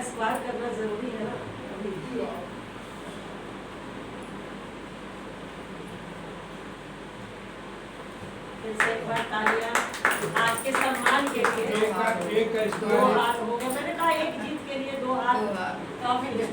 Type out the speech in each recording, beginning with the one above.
Square करना जरूरी है ना। फिर से एक बार तालियां आज के सम्मान के लिए। दो हाथ हो गए, मैंने कहा एक जीत के लिए दो हाथ काफी है।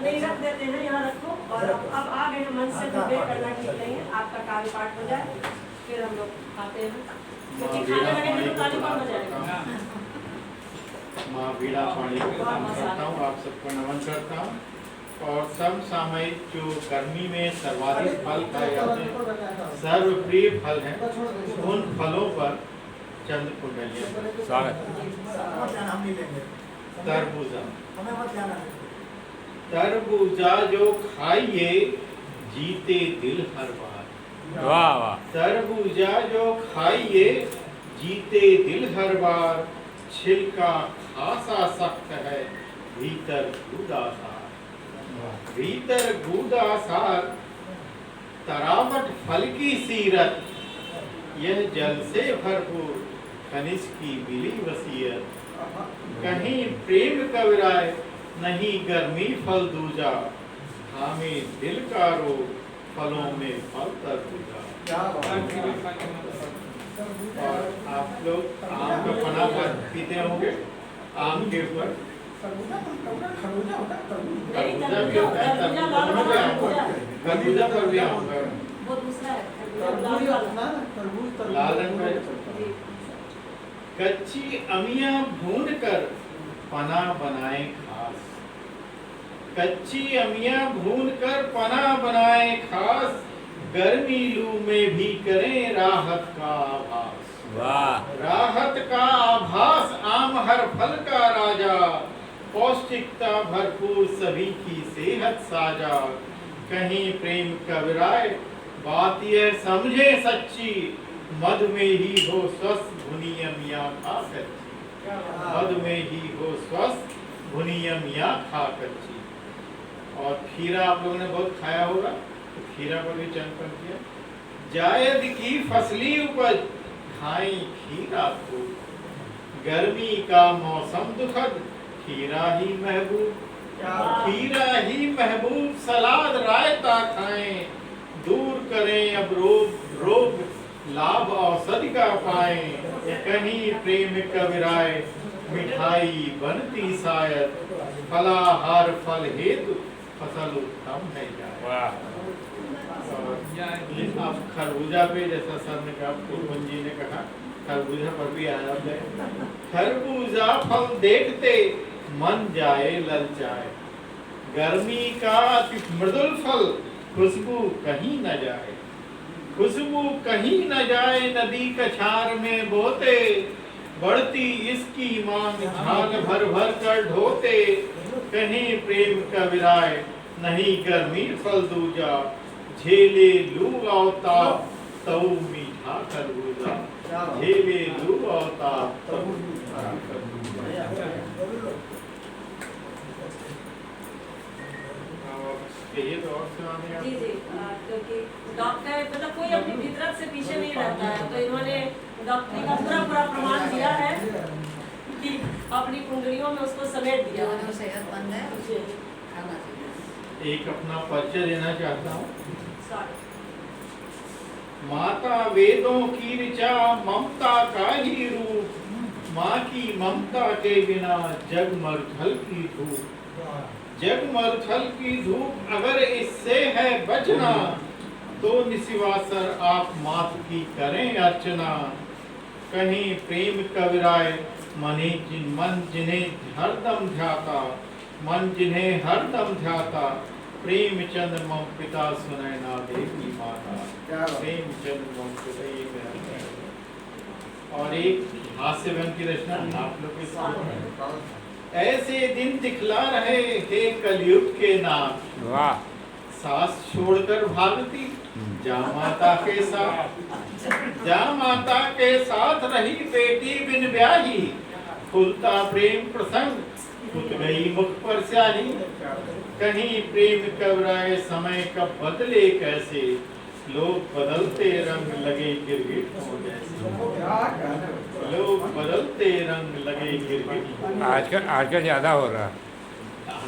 नहीं रख देते हैं, यहाँ रखो। और अब आ गए मन से प्रिपेयर करना ठीक नहीं है, आपका कार्य पाठ हो जाए फिर हम लोग खाते हैं, क्योंकि खाने लगे तो ताली कौन बजाएगा। माँ वीणा पाणी को नमन करता हूँ, आप सबको नमन करता हूँ। और सब सामयिक जो गर्मी में सर्वाधिक फल खाए जाते हैं, सर्वप्रिय फल हैं, उन फलों पर चंद कुंडलियाँ। तरबूजा, तरबूजा जो खाइए जीते दिल हर बार। वाह वाह। तरबूजा जो खाइए जीते दिल हर बार, छिलका खासा सख्त है भीतर गूदा सार। भीतर गूदा सार, तरावट फल की सीरत, यह जल से भरपूर खनिज की मिली वसीयत। कहीं प्रेम कविराए नहीं गर्मी फल दूजा, हमें दिल का रोग फलों में फल तरबूजा। और आप लोग आम का पना पीते होंगे, आम के ऊपर खरबूजा पर भी आम का वो दूसरा है लाल रंग का। कच्ची अमियां भून कर पना बनाए खास, कच्ची अमियां भून कर पना बनाए खास, गर्मी लू में भी करें राहत का आभास। वाह। राहत का आभास आम हर फल का राजा, पौष्टिकता भरपूर सभी की सेहत साजा। कहीं प्रेम कविराए बात यह समझे सच्ची, मध में ही हो स्वस्थ भुनियम या खा कच्ची। मध में ही हो स्वस्थ भुनियम या खा कच्ची। और खीरा आप लोगों ने बहुत खाया होगा, तो खीरा पर भी चंद किया। जायद की फसली उपज खाई खीरा को, गर्मी का मौसम दुखद खीरा ही महबूब। खीरा ही महबूब, सलाद रायता खाएं, दूर करें अब रोग लाभ औषधि का पाएं। कहीं प्रेम कविराए मिठाई बनती शायद, फलाहार फल हेतु फसल उत्तम है जाए। अब खरबूजा पे जैसा सर ने कहा, पूर्वन जी ने कहा, खरबूजा पर भी आया है। खरबूजा फल देखते मन जाए ललचाए, गर्मी का अति मृदुल फल खुशबू कहीं न जाए। खुशबू कहीं न जाए, नदी कछार में बोते, बढ़ती इसकी मांग झाग भर भर कर ढोते। कहीं प्रेम कविराए नहीं गर्मी फल दूजा, झेले लू आवता तऊ मीठा खरबूजा। झेले लू आवता तऊ मीठा खरबूजा। ये तो और सुनाने जी जी, क्योंकि डॉक्टर मतलब कोई अपनी फितरत से पीछे नहीं रहता है, तो इन्होंने डॉक्टरी का पूरा प्रमाण दिया है कि अपनी कुंडलियों में उसको समेट दिया। जो सेहतमंद है उसे खाना चाहिए। एक अपना परिचय देना चाहता हूँ। माता वेदों की ऋचा, ममता का ही रूप, माँ की ममता के बिना जग मरुथल की धूप। जग मरुथल की धूप अगर इससे है बचना, तो निशिवासर आप मात की करें अर्चना। कहीं प्रेम कविराए मन जिन्हें हरदम ध्याता, मन जिन्हें हरदम ध्याता, प्रेम चंद्र मम पिता सुनैना देवी माता। प्रेम चंद्र मम पिता, ये मेरा है। और एक हास्य व्यंग की रचना आप लोग के सामने। ऐसे दिन दिखला रहे हे कलयुग के नाथ, वाह। सास छोड़कर भागती जा माता के साथ, जा माता के साथ रही बेटी बिन ब्याही, फूलता प्रेम प्रसंग फुट गई मुख पर स्याही। कहीं प्रेम कवराए समय कब बदले कैसे, लोग बदलते रंग लगे गिरगिटों जैसे, लोग बदलते रंग लगे गिरगिटों। आजकल ज़्यादा हो रहा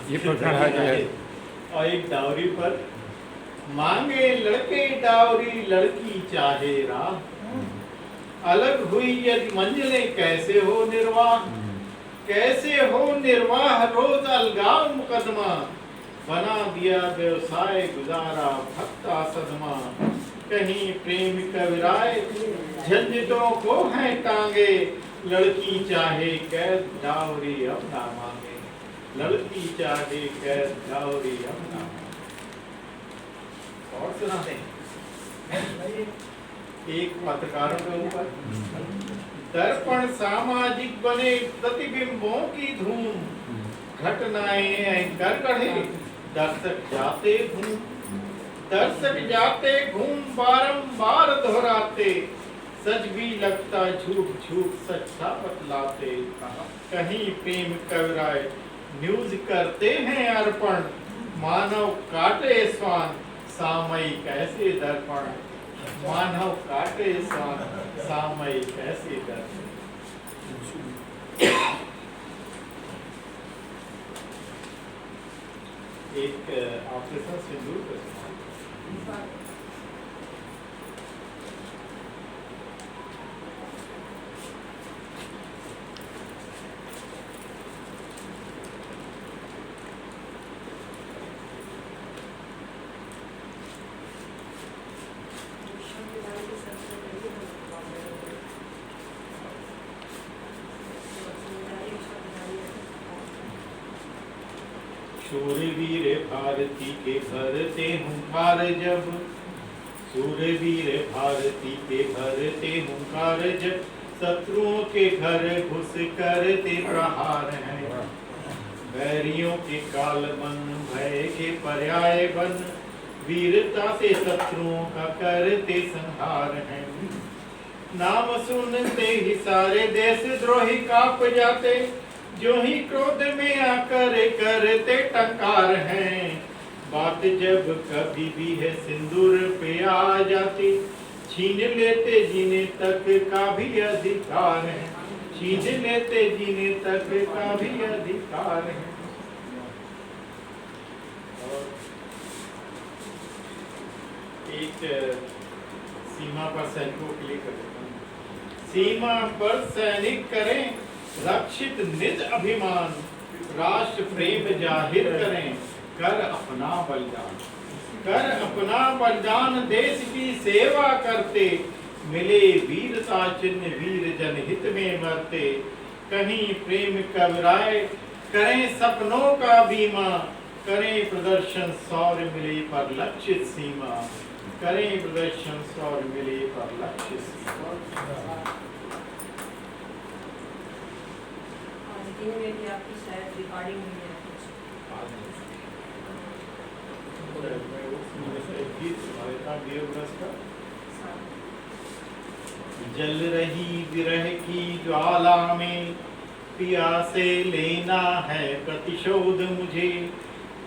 ये प्रकरण है जो है। और एक डावरी पर मांगे लड़के डावरी लड़की चाहे राह, अलग हुई यदि मंजिलें कैसे हो निर्वाह, कैसे हो निर्वाह रोज अलगाव मुकदमा, बना दिया व्यवसाय गुजारा भक्ता सदमा, कहीं प्रेम कविराए झंझटों को हैं टांगे, लड़की चाहे कैद डावरी अब ना मांगे, लड़की चाहे कैद डावरी अब ना मांगे। और सुनाते हैं एक पत्रकारों के ऊपर दर्पण सामाजिक बने प्रतिबिंबों की धूम, घटनाएं एंकर गढ़े दर्शक जाते घूम, दर्शक जाते घूम बारंबार दोहराते, सच भी लगता झूठ झूठ सच्चा बतलाते, कहीं प्रेम कविराए न्यूज करते हैं अर्पण, मानव काटे स्वान सामयिक ऐसे दर्पण, मानव काटे स्वान सामयिक ऐसे दर्पण। एक ऑपरेशन सिंदूर का सवाल। शूरवीर भारती के भरते हुंकार जब, शूरवीर भारती के भरते हुंकार जब, शत्रुओं के घर घुस करते प्रहार हैं, बैरियों के काल बन भय के पर्याय बन, वीरता से शत्रुओं का करते संहार हैं, नाम सुनते ही सारे देश द्रोही कांप जाते, जो ही क्रोध में आकर करते टकार हैं, बात जब कभी भी है सिंदूर पे आ जाती, छीन लेते जीने तक का भी अधिकार है, छीन लेते जीने तक का भी अधिकार है। और एक सीमा पर सैनिकों के लिए करते हैं, सीमा पर सैनिक करें रक्षित निज अभिमान, राष्ट्र प्रेम जाहिर करें कर अपना बलिदान, कर अपना बलिदान देश की सेवा करते, मिले वीरता चिन्ह वीर जनहित में मरते, कहीं प्रेम कविराए करें सपनों का बीमा, करें प्रदर्शन शौर्य मिले पर लक्षित सीमा, करें प्रदर्शन शौर्य मिले पर लक्षित सीमा। में भी आपकी शायद रिकॉर्डिंग हुई है कुछ। जल रही विरह की ज्वाला में पिया से लेना है प्रतिशोध मुझे,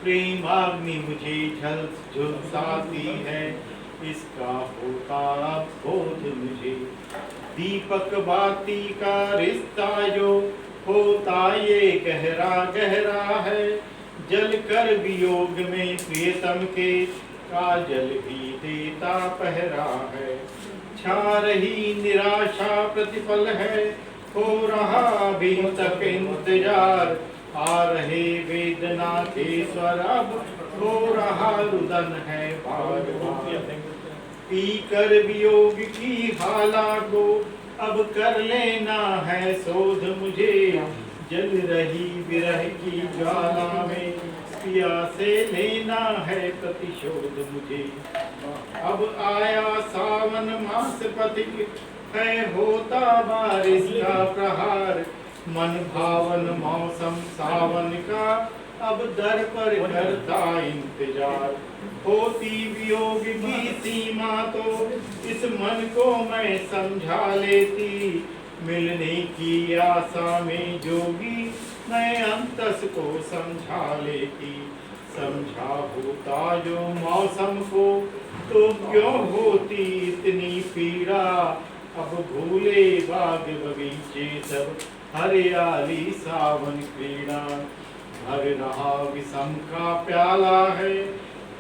प्रेमाग्नि मुझे झुलसाती है, इसका होता बोध मुझे, दीपक बाती का रिश्ता जो होता ये गहरा गहरा है, जल कर वियोग में प्रियतम के काजल भी देता पहरा है, छा रही निराशा प्रतिफल है, हो रहा अभी तक इंतजार, आ रहे वेदना के स्वर अब हो रहा रुदन है बार बार, पी कर वियोग की हाला को अब कर लेना है शोध मुझे, जल रही विरह की ज्वाला में पिया से लेना है प्रतिशोध मुझे, अब आया सावन मास पथिक है होता बारिश का प्रहार, मन भावन मौसम सावन का अब दर पर करता इंतजार, होती वियोग की सीमा तो इस मन को मैं समझा लेती, मिलने की आशा में जोगी मैं अंतस को समझा लेती, समझा होता जो मौसम को तो क्यों होती इतनी पीड़ा, अब भूले बाग बगीचे सब, हरियाली सावन क्रीड़ा। भर रहा विषम का प्याला है,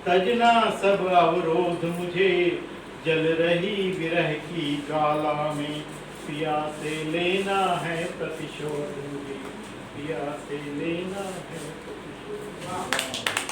तजना सब अवरोध मुझे, जल रही विरह की ज्वाला में, पिया से लेना है प्रतिशोध मुझे, पिया से लेना है प्रतिशोध।